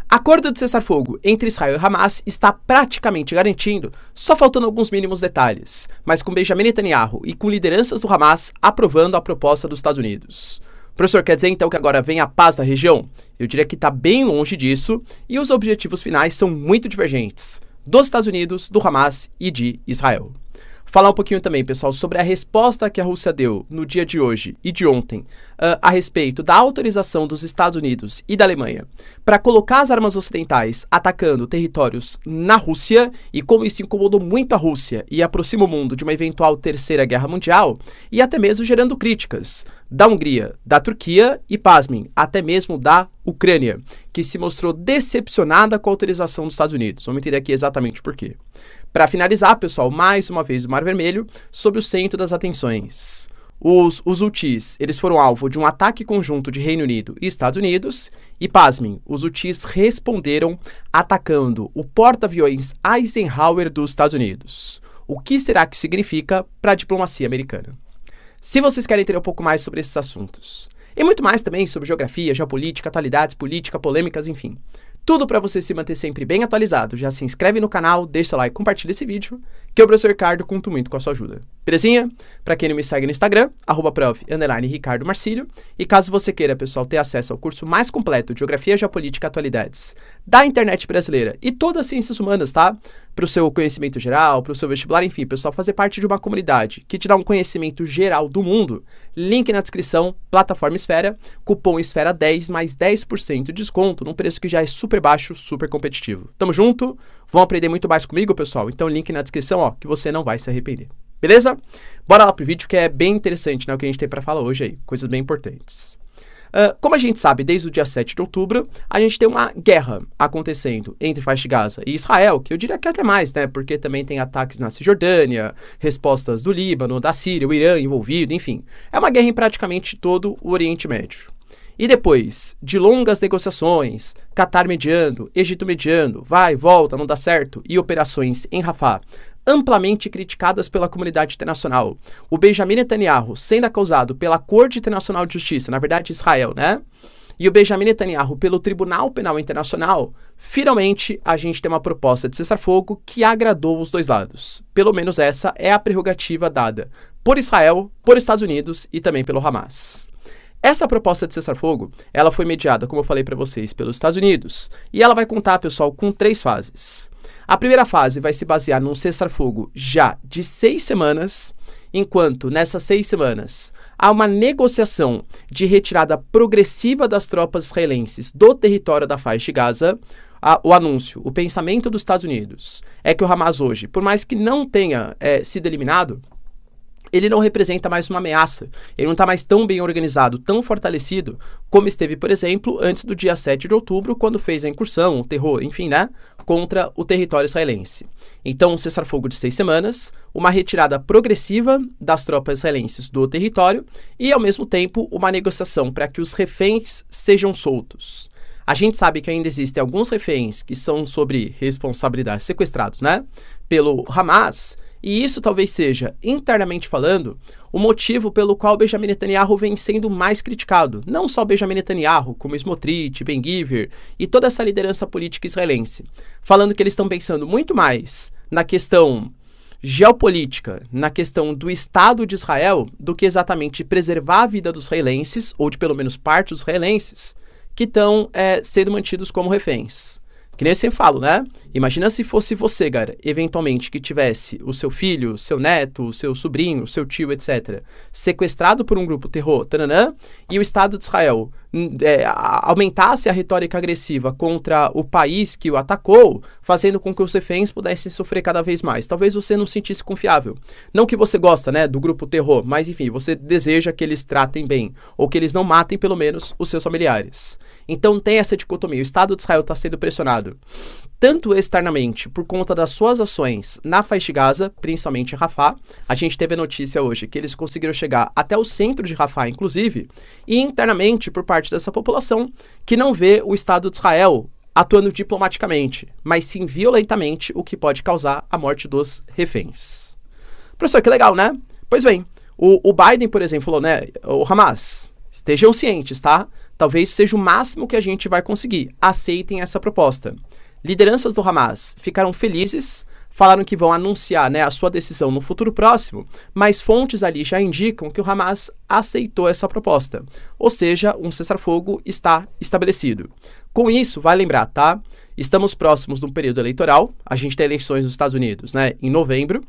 Acordo de cessar-fogo entre Israel e Hamas está praticamente garantido, só faltando alguns mínimos detalhes, mas com Benjamin Netanyahu e com lideranças do Hamas aprovando a proposta dos Estados Unidos. Professor, quer dizer então que agora vem a paz na região? Eu diria que está bem longe disso e os objetivos finais são muito divergentes, dos Estados Unidos, do Hamas e de Israel. Falar um pouquinho também, pessoal, sobre a resposta que a Rússia deu no dia de hoje e de ontem a respeito da autorização dos Estados Unidos e da Alemanha para colocar as armas ocidentais atacando territórios na Rússia e como isso incomodou muito a Rússia e aproxima o mundo de uma eventual terceira guerra mundial e até mesmo gerando críticas da Hungria, da Turquia e, pasmem, até mesmo da Ucrânia, que se mostrou decepcionada com a autorização dos Estados Unidos. Vamos entender aqui exatamente por quê. Para finalizar, pessoal, mais uma vez o Mar Vermelho, sob o centro das atenções. Os Houthis, eles foram alvo de um ataque conjunto de Reino Unido e Estados Unidos e, pasmem, os Houthis responderam atacando o porta-aviões Eisenhower dos Estados Unidos. O que será que significa para a diplomacia americana? Se vocês querem entender um pouco mais sobre esses assuntos, e muito mais também sobre geografia, geopolítica, atualidades, política, polêmicas, enfim, tudo para você se manter sempre bem atualizado, já se inscreve no canal, deixa seu like, compartilha esse vídeo, que o professor Ricardo conto muito com a sua ajuda. Belezinha? Para quem não me segue no Instagram, @prof_Ricardo Marcílio, e caso você queira, pessoal, ter acesso ao curso mais completo de Geografia, Geopolítica e Atualidades da internet brasileira e todas as ciências humanas, tá? Para o seu conhecimento geral, para o seu vestibular, enfim, pessoal, fazer parte de uma comunidade que te dá um conhecimento geral do mundo, link na descrição, plataforma Esfera, cupom Esfera10 mais 10% de desconto, num preço que já é super baixo, super competitivo. Tamo junto? Vão aprender muito mais comigo, pessoal? Então link na descrição, ó, que você não vai se arrepender. Beleza? Bora lá pro vídeo que é bem interessante, né, o que a gente tem para falar hoje aí, coisas bem importantes. Como a gente sabe, desde o dia 7 de outubro, a gente tem uma guerra acontecendo entre faixa de Gaza e Israel, que eu diria que até mais, né, porque também tem ataques na Cisjordânia, respostas do Líbano, da Síria, o Irã envolvido, enfim. É uma guerra em praticamente todo o Oriente Médio. E depois de longas negociações, Catar mediando, Egito mediando, vai, volta, não dá certo, e operações em Rafah, amplamente criticadas pela comunidade internacional, o Benjamin Netanyahu sendo acusado pela Corte Internacional de Justiça, na verdade Israel, né? E o Benjamin Netanyahu pelo Tribunal Penal Internacional, finalmente a gente tem uma proposta de cessar-fogo que agradou os dois lados. Pelo menos essa é a prerrogativa dada por Israel, por Estados Unidos e também pelo Hamas. Essa proposta de cessar-fogo, ela foi mediada, como eu falei para vocês, pelos Estados Unidos, e ela vai contar, pessoal, com 3 fases. A primeira fase vai se basear num cessar-fogo já de 6 semanas, enquanto nessas 6 semanas há uma negociação de retirada progressiva das tropas israelenses do território da faixa de Gaza. O anúncio, o pensamento dos Estados Unidos é que o Hamas hoje, por mais que não tenha sido eliminado, ele não representa mais uma ameaça, ele não está mais tão bem organizado, tão fortalecido, como esteve, por exemplo, antes do dia 7 de outubro, quando fez a incursão, o terror, enfim, né, contra o território israelense. Então, um cessar-fogo de 6 semanas, uma retirada progressiva das tropas israelenses do território e, ao mesmo tempo, uma negociação para que os reféns sejam soltos. A gente sabe que ainda existem alguns reféns que são sobre responsabilidade sequestrados, né, pelo Hamas, e isso talvez seja, internamente falando, o motivo pelo qual Benjamin Netanyahu vem sendo mais criticado. Não só Benjamin Netanyahu, como Smotrich, Ben-Gvir e toda essa liderança política israelense. Falando que eles estão pensando muito mais na questão geopolítica, na questão do Estado de Israel, do que exatamente preservar a vida dos israelenses, ou de pelo menos parte dos israelenses, que estão sendo mantidos como reféns. Que nem eu sempre falo, né? Imagina se fosse você, cara, eventualmente, que tivesse o seu filho, seu neto, seu sobrinho, seu tio, etc., sequestrado por um grupo terror, taranã, e o Estado de Israel aumentasse a retórica agressiva contra o país que o atacou, fazendo com que os reféns pudessem sofrer cada vez mais. Talvez você não se sentisse confiável. Não que você gosta, né, do grupo terror, mas, enfim, você deseja que eles tratem bem, ou que eles não matem, pelo menos, os seus familiares. Então tem essa dicotomia. O Estado de Israel está sendo pressionado tanto externamente por conta das suas ações na faixa de Gaza, principalmente em Rafah. A gente teve a notícia hoje que eles conseguiram chegar até o centro de Rafah, inclusive, e internamente por parte dessa população que não vê o Estado de Israel atuando diplomaticamente, mas sim violentamente, o que pode causar a morte dos reféns. Professor, que legal, né? Pois bem, o Biden, por exemplo, falou, né, o Hamas, estejam cientes, tá? Talvez seja o máximo que a gente vai conseguir. Aceitem essa proposta. Lideranças do Hamas ficaram felizes, falaram que vão anunciar, né, a sua decisão no futuro próximo, mas fontes ali já indicam que o Hamas aceitou essa proposta. Ou seja, um cessar-fogo está estabelecido. Com isso, vai lembrar, tá? Estamos próximos de um período eleitoral, a gente tem eleições nos Estados Unidos, né, em novembro.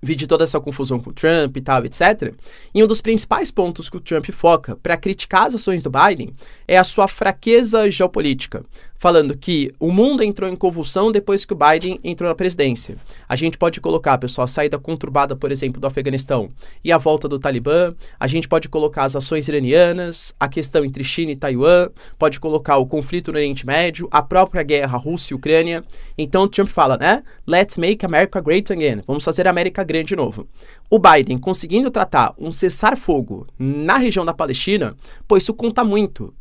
Vi de toda essa confusão com o Trump e tal, etc. E um dos principais pontos que o Trump foca para criticar as ações do Biden é a sua fraqueza geopolítica, falando que o mundo entrou em convulsão depois que o Biden entrou na presidência. A gente pode colocar, pessoal, a saída conturbada, por exemplo, do Afeganistão e a volta do Talibã, a gente pode colocar as ações iranianas, a questão entre China e Taiwan, pode colocar o conflito no Oriente Médio, a própria guerra Rússia e Ucrânia. Então o Trump fala, né? Let's make America great again. Vamos fazer a América grande de novo. O Biden conseguindo tratar um cessar-fogo na região da Palestina, pô, isso conta muito,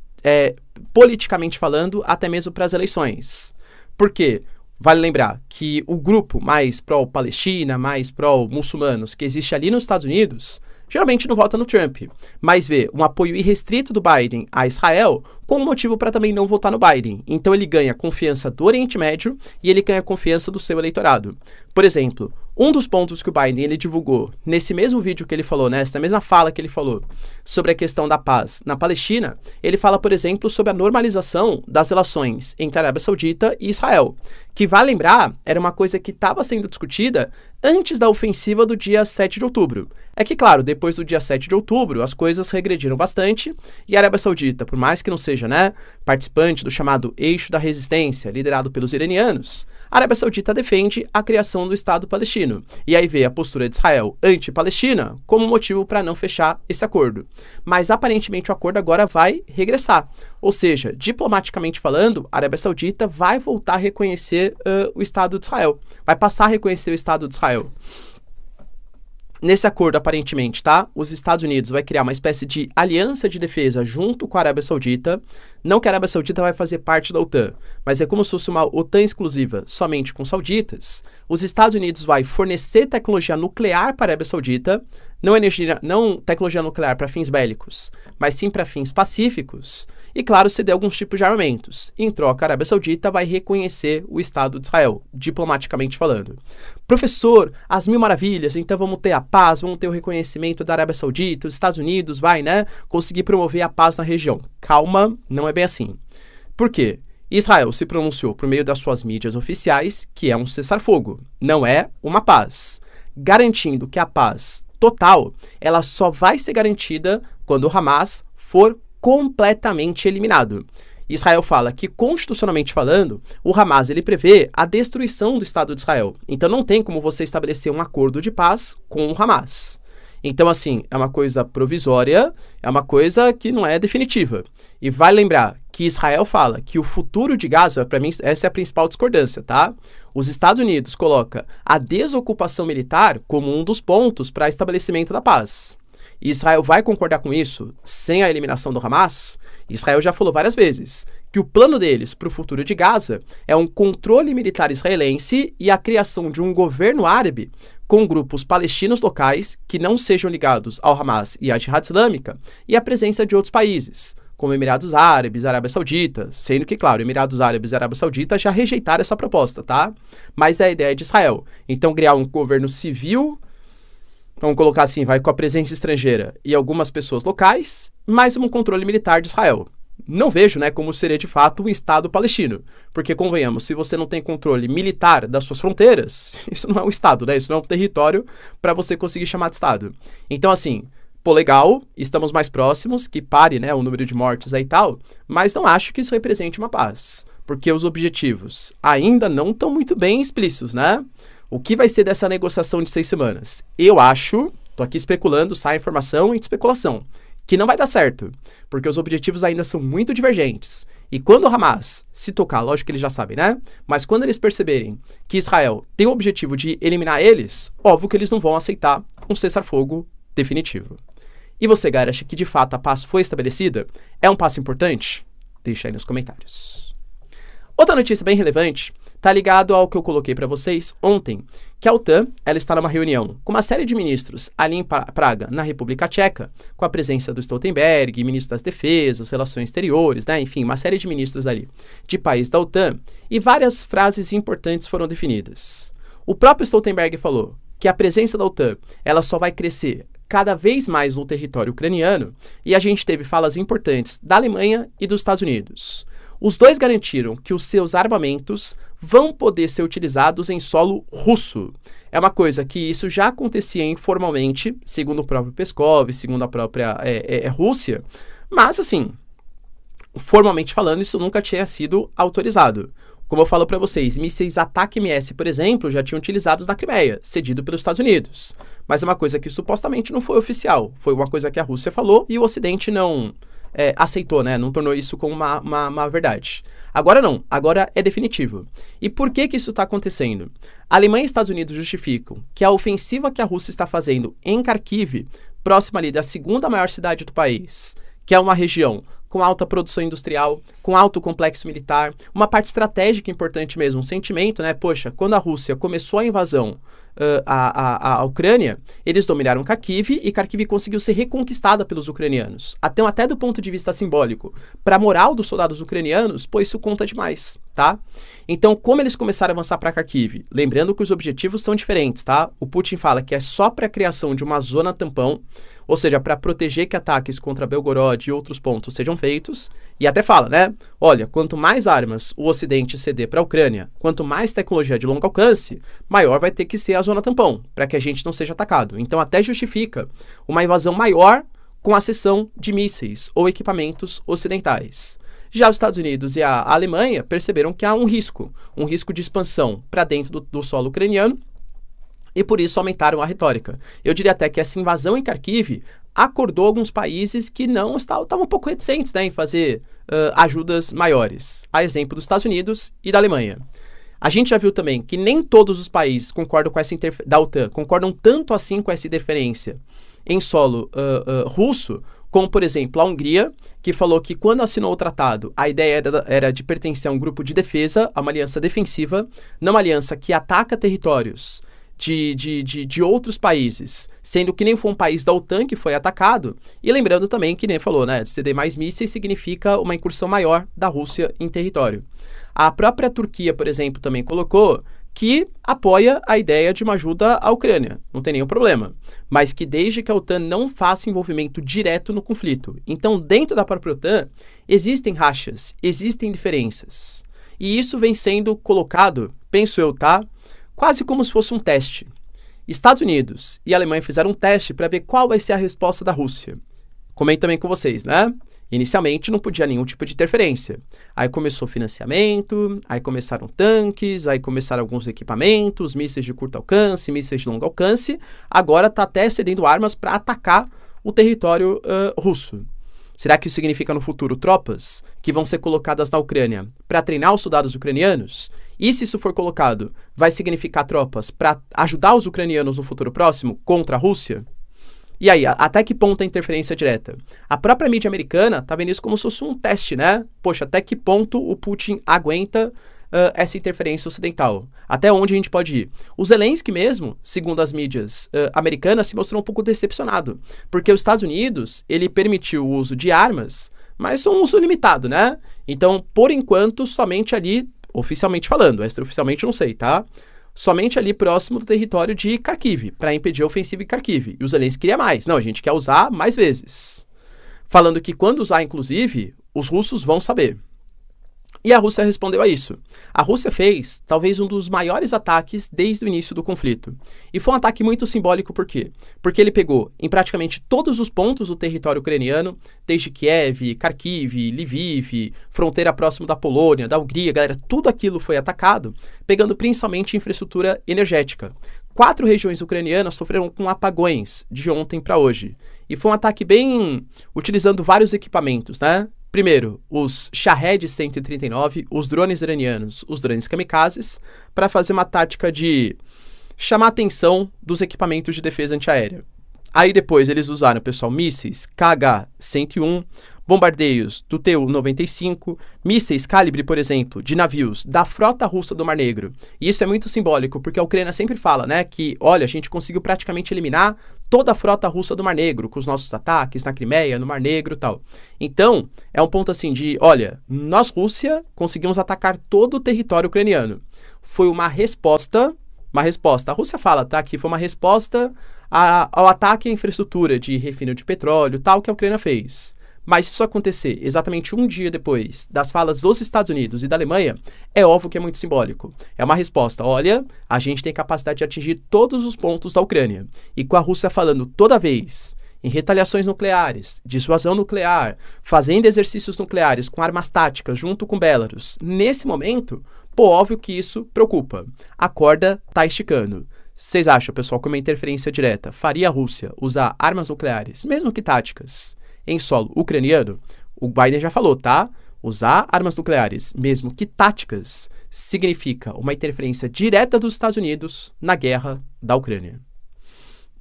politicamente falando, até mesmo para as eleições. Por quê? Vale lembrar que o grupo mais pró-Palestina, mais pró-muçulmanos que existe ali nos Estados Unidos, geralmente não vota no Trump, mas vê um apoio irrestrito do Biden a Israel como motivo para também não votar no Biden. Então ele ganha confiança do Oriente Médio e ele ganha confiança do seu eleitorado. Por exemplo, um dos pontos que o Biden ele divulgou nesse mesmo vídeo que ele falou, nessa mesma fala que ele falou sobre a questão da paz na Palestina, ele fala, por exemplo, sobre a normalização das relações entre a Arábia Saudita e Israel, que, vale lembrar, era uma coisa que estava sendo discutida antes da ofensiva do dia 7 de outubro. É que, claro, depois do dia 7 de outubro, as coisas regrediram bastante e a Arábia Saudita, por mais que não seja, né, participante do chamado Eixo da Resistência, liderado pelos iranianos, a Arábia Saudita defende a criação do Estado palestino. E aí vê a postura de Israel anti-Palestina como motivo para não fechar esse acordo. Mas aparentemente o acordo agora vai regressar. Ou seja, diplomaticamente falando, a Arábia Saudita vai voltar a reconhecer o Estado de Israel. Vai passar a reconhecer o Estado de Israel. Nesse acordo, aparentemente, tá? Os Estados Unidos vai criar uma espécie de aliança de defesa junto com a Arábia Saudita. Não que a Arábia Saudita vai fazer parte da OTAN, mas é como se fosse uma OTAN exclusiva somente com sauditas. Os Estados Unidos vai fornecer tecnologia nuclear para a Arábia Saudita, não tecnologia nuclear para fins bélicos, mas sim para fins pacíficos. E, claro, ceder alguns tipos de armamentos. Em troca, a Arábia Saudita vai reconhecer o Estado de Israel, diplomaticamente falando. Professor, as mil maravilhas, então vamos ter a paz, vamos ter o reconhecimento da Arábia Saudita, os Estados Unidos vai, né, conseguir promover a paz na região. Calma, não é bem assim. Por quê? Israel se pronunciou por meio das suas mídias oficiais que é um cessar-fogo, não é uma paz, garantindo que a paz total, ela só vai ser garantida quando o Hamas for completamente eliminado. Israel fala que, constitucionalmente falando, o Hamas ele prevê a destruição do Estado de Israel. Então não tem como você estabelecer um acordo de paz com o Hamas. Então, assim, é uma coisa provisória, é uma coisa que não é definitiva. E vai lembrar que Israel fala que o futuro de Gaza, para mim, essa é a principal discordância, tá? Os Estados Unidos coloca a desocupação militar como um dos pontos para estabelecimento da paz. E Israel vai concordar com isso sem a eliminação do Hamas? Israel já falou várias vezes que o plano deles para o futuro de Gaza é um controle militar israelense e a criação de um governo árabe com grupos palestinos locais que não sejam ligados ao Hamas e à Jihad Islâmica e a presença de outros países, como Emirados Árabes, Arábia Saudita, sendo que, claro, Emirados Árabes e Arábia Saudita já rejeitaram essa proposta, tá? Mas é a ideia de Israel. Então, criar um governo civil, vamos colocar assim, vai com a presença estrangeira e algumas pessoas locais, mais um controle militar de Israel. Não vejo, né, como seria de fato um Estado palestino, porque, convenhamos, se você não tem controle militar das suas fronteiras, isso não é um Estado, né, isso não é um território para você conseguir chamar de Estado. Então, assim, pô, legal, estamos mais próximos, que pare, né, o número de mortes aí e tal, mas não acho que isso represente uma paz, porque os objetivos ainda não estão muito bem explícitos, né? O que vai ser dessa negociação de 6 semanas? Eu acho, tô aqui especulando, sai informação e especulação, que não vai dar certo, porque os objetivos ainda são muito divergentes. E quando o Hamas se tocar, lógico que eles já sabem, né? Mas quando eles perceberem que Israel tem o objetivo de eliminar eles, óbvio que eles não vão aceitar um cessar-fogo definitivo. E você, galera, acha que de fato a paz foi estabelecida? É um passo importante? Deixa aí nos comentários. Outra notícia bem relevante, tá ligado ao que eu coloquei para vocês ontem, que a OTAN, ela está numa reunião com uma série de ministros ali em Praga, na República Tcheca, com a presença do Stoltenberg, ministro das Defesas, Relações Exteriores, né? Enfim, uma série de ministros ali de países da OTAN, e várias frases importantes foram definidas. O próprio Stoltenberg falou que a presença da OTAN, ela só vai crescer cada vez mais no território ucraniano, e a gente teve falas importantes da Alemanha e dos Estados Unidos. Os dois garantiram que os seus armamentos vão poder ser utilizados em solo russo. É uma coisa que isso já acontecia informalmente, segundo o próprio Peskov, segundo a própria Rússia, mas assim, formalmente falando, isso nunca tinha sido autorizado. Como eu falo para vocês, mísseis Ataque-MS, por exemplo, já tinham utilizados na Crimeia, cedido pelos Estados Unidos. Mas é uma coisa que supostamente não foi oficial. Foi uma coisa que a Rússia falou e o Ocidente não aceitou, né? Não tornou isso como uma verdade. Agora não, agora é definitivo. E por que isso está acontecendo? A Alemanha e Estados Unidos justificam que a ofensiva que a Rússia está fazendo em Kharkiv, próxima ali da segunda maior cidade do país, que é uma região com alta produção industrial, com alto complexo militar, uma parte estratégica importante mesmo, um sentimento, né? Poxa, quando a Rússia começou a invasão à Ucrânia, eles dominaram Kharkiv e Kharkiv conseguiu ser reconquistada pelos ucranianos. Até do ponto de vista simbólico, para a moral dos soldados ucranianos, pô, isso conta demais, tá? Então, como eles começaram a avançar para Kharkiv? Lembrando que os objetivos são diferentes, tá? O Putin fala que é só para a criação de uma zona tampão, ou seja, para proteger que ataques contra Belgorod e outros pontos sejam feitos, e até fala, né? Olha, quanto mais armas o Ocidente ceder para a Ucrânia, quanto mais tecnologia de longo alcance, maior vai ter que ser a zona tampão, para que a gente não seja atacado. Então até justifica uma invasão maior com a cessão de mísseis ou equipamentos ocidentais. Já os Estados Unidos e a Alemanha perceberam que há um risco de expansão para dentro do solo ucraniano, e por isso aumentaram a retórica. Eu diria até que essa invasão em Kharkiv acordou alguns países que não estavam um pouco reticentes, né, em fazer ajudas maiores, a exemplo dos Estados Unidos e da Alemanha. A gente já viu também que nem todos os países concordam com essa da OTAN, concordam tanto assim com essa interferência em solo russo, como, por exemplo, a Hungria, que falou que quando assinou o tratado, a ideia era de pertencer a um grupo de defesa, a uma aliança defensiva, não uma aliança que ataca territórios de outros países, sendo que nem foi um país da OTAN que foi atacado, e lembrando também que nem falou, né, ceder mais mísseis significa uma incursão maior da Rússia em território. A própria Turquia, por exemplo, também colocou que apoia a ideia de uma ajuda à Ucrânia, não tem nenhum problema, mas que desde que a OTAN não faça envolvimento direto no conflito. Então, dentro da própria OTAN, existem rachas, existem diferenças, e isso vem sendo colocado, penso eu, tá? Quase como se fosse um teste. Estados Unidos e Alemanha fizeram um teste para ver qual vai ser a resposta da Rússia. Comento também com vocês, né? Inicialmente não podia nenhum tipo de interferência. Aí começou o financiamento, aí começaram tanques, aí começaram alguns equipamentos, mísseis de curto alcance, mísseis de longo alcance. Agora está até cedendo armas para atacar o território russo. Será que isso significa no futuro tropas que vão ser colocadas na Ucrânia para treinar os soldados ucranianos? E se isso for colocado, vai significar tropas para ajudar os ucranianos no futuro próximo contra a Rússia? E aí, até que ponto a interferência direta? A própria mídia americana está vendo isso como se fosse um teste, né? Poxa, até que ponto o Putin aguenta essa interferência ocidental? Até onde a gente pode ir? O Zelensky mesmo, segundo as mídias americanas, se mostrou um pouco decepcionado, porque os Estados Unidos, ele permitiu o uso de armas, mas um uso limitado, né? Então, por enquanto, somente ali, oficialmente falando, extraoficialmente não sei, tá? Somente ali próximo do território de Kharkiv, para impedir a ofensiva em Kharkiv. E o Zelensky queria mais. Não, a gente quer usar mais vezes. Falando que quando usar, inclusive, os russos vão saber. E a Rússia respondeu a isso. A Rússia fez, talvez, um dos maiores ataques desde o início do conflito. E foi um ataque muito simbólico, por quê? Porque ele pegou em praticamente todos os pontos do território ucraniano, desde Kiev, Kharkiv, Lviv, fronteira próxima da Polônia, da Hungria, galera, tudo aquilo foi atacado, pegando principalmente infraestrutura energética. 4 regiões ucranianas sofreram com apagões de ontem para hoje. E foi um ataque bem utilizando vários equipamentos, né? Primeiro, os Shahed 139, os drones iranianos, os drones kamikazes, para fazer uma tática de chamar a atenção dos equipamentos de defesa antiaérea. Aí depois eles usaram, pessoal, mísseis KH-101, bombardeios do Tu-95, mísseis calibre, por exemplo, de navios da frota russa do Mar Negro. E isso é muito simbólico, porque a Ucrânia sempre fala, né, que, olha, a gente conseguiu praticamente eliminar toda a frota russa do Mar Negro, com os nossos ataques na Crimeia, no Mar Negro e tal. Então, é um ponto assim de, olha, nós, Rússia, conseguimos atacar todo o território ucraniano. Foi uma resposta. A Rússia fala, tá, que foi uma resposta ao ataque à infraestrutura de refino de petróleo, tal, que a Ucrânia fez. Mas se isso acontecer exatamente um dia depois das falas dos Estados Unidos e da Alemanha, é óbvio que é muito simbólico. É uma resposta, olha, a gente tem capacidade de atingir todos os pontos da Ucrânia. E com a Rússia falando toda vez em retaliações nucleares, dissuasão nuclear, fazendo exercícios nucleares com armas táticas junto com Belarus, nesse momento, pô, óbvio que isso preocupa. A corda tá esticando. Vocês acham, pessoal, que uma interferência direta faria a Rússia usar armas nucleares, mesmo que táticas, em solo ucraniano? O Biden já falou, tá? Usar armas nucleares, mesmo que táticas, significa uma interferência direta dos Estados Unidos na guerra da Ucrânia.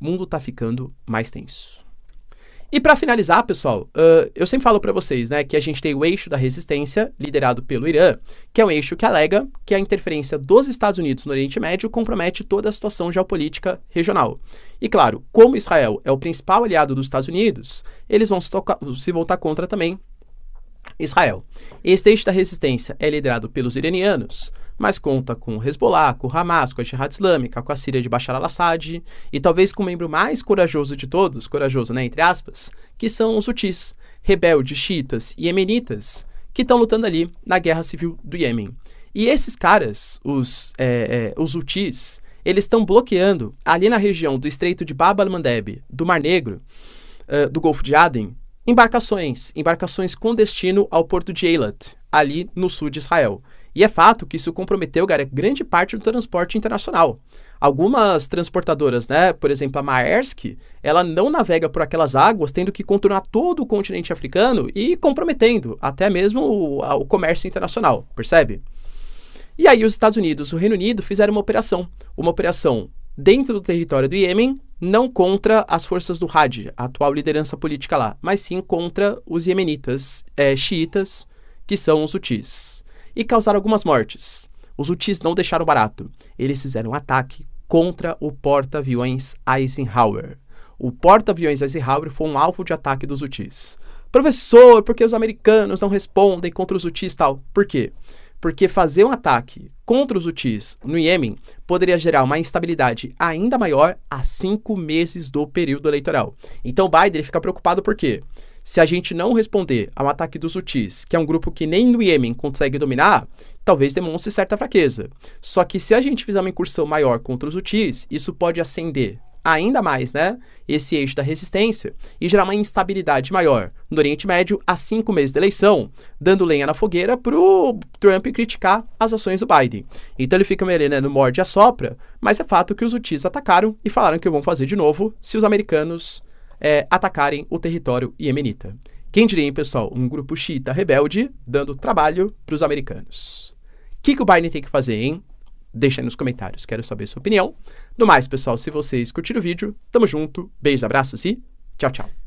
O mundo tá ficando mais tenso. E para finalizar, pessoal, eu sempre falo para vocês, né, que a gente tem o eixo da resistência, liderado pelo Irã, que é um eixo que alega que a interferência dos Estados Unidos no Oriente Médio compromete toda a situação geopolítica regional. E claro, como Israel é o principal aliado dos Estados Unidos, eles vão se voltar contra também Israel. Esse eixo da resistência é liderado pelos iranianos, mas conta com o Hezbollah, com o Hamas, com a Jihad Islâmica, com a Síria de Bashar al-Assad e talvez com o membro mais corajoso de todos, corajoso, né, entre aspas, que são os Houthis, rebeldes xiitas e iemenitas, que estão lutando ali na guerra civil do Iêmen. E esses caras, os Houthis, eles estão bloqueando ali na região do Estreito de Bab al-Mandeb, do Mar Negro, do Golfo de Aden, embarcações com destino ao porto de Eilat, ali no sul de Israel. E é fato que isso comprometeu, cara, grande parte do transporte internacional. Algumas transportadoras, né, por exemplo, a Maersk, ela não navega por aquelas águas, tendo que contornar todo o continente africano e comprometendo até mesmo o comércio internacional, percebe? E aí os Estados Unidos e o Reino Unido fizeram uma operação dentro do território do Iêmen, não contra as forças do Hadi, a atual liderança política lá, mas sim contra os iemenitas xiitas, que são os Houthis. E causaram algumas mortes. Os Houthis não deixaram barato. Eles fizeram um ataque contra o porta-aviões Eisenhower. O porta-aviões Eisenhower foi um alvo de ataque dos Houthis. Professor, por que os americanos não respondem contra os Houthis e tal? Por quê? Porque fazer um ataque contra os Houthis no Iêmen poderia gerar uma instabilidade ainda maior a 5 meses do período eleitoral. Então o Biden fica preocupado por quê? Se a gente não responder ao ataque dos Houthis, que é um grupo que nem no Iêmen consegue dominar, talvez demonstre certa fraqueza. Só que se a gente fizer uma incursão maior contra os Houthis, isso pode acender ainda mais, né, esse eixo da resistência e gerar uma instabilidade maior no Oriente Médio a 5 meses da eleição, dando lenha na fogueira pro Trump criticar as ações do Biden. Então ele fica meio ali, né, no morde e assopra, mas é fato que os Houthis atacaram e falaram que vão fazer de novo se os americanos atacarem o território iemenita. Quem diria, hein, pessoal, um grupo xiita rebelde dando trabalho para os americanos. O que o Biden tem que fazer, hein? Deixa aí nos comentários, quero saber sua opinião. No mais, pessoal, se vocês curtiram o vídeo, tamo junto, beijos, abraços e tchau, tchau.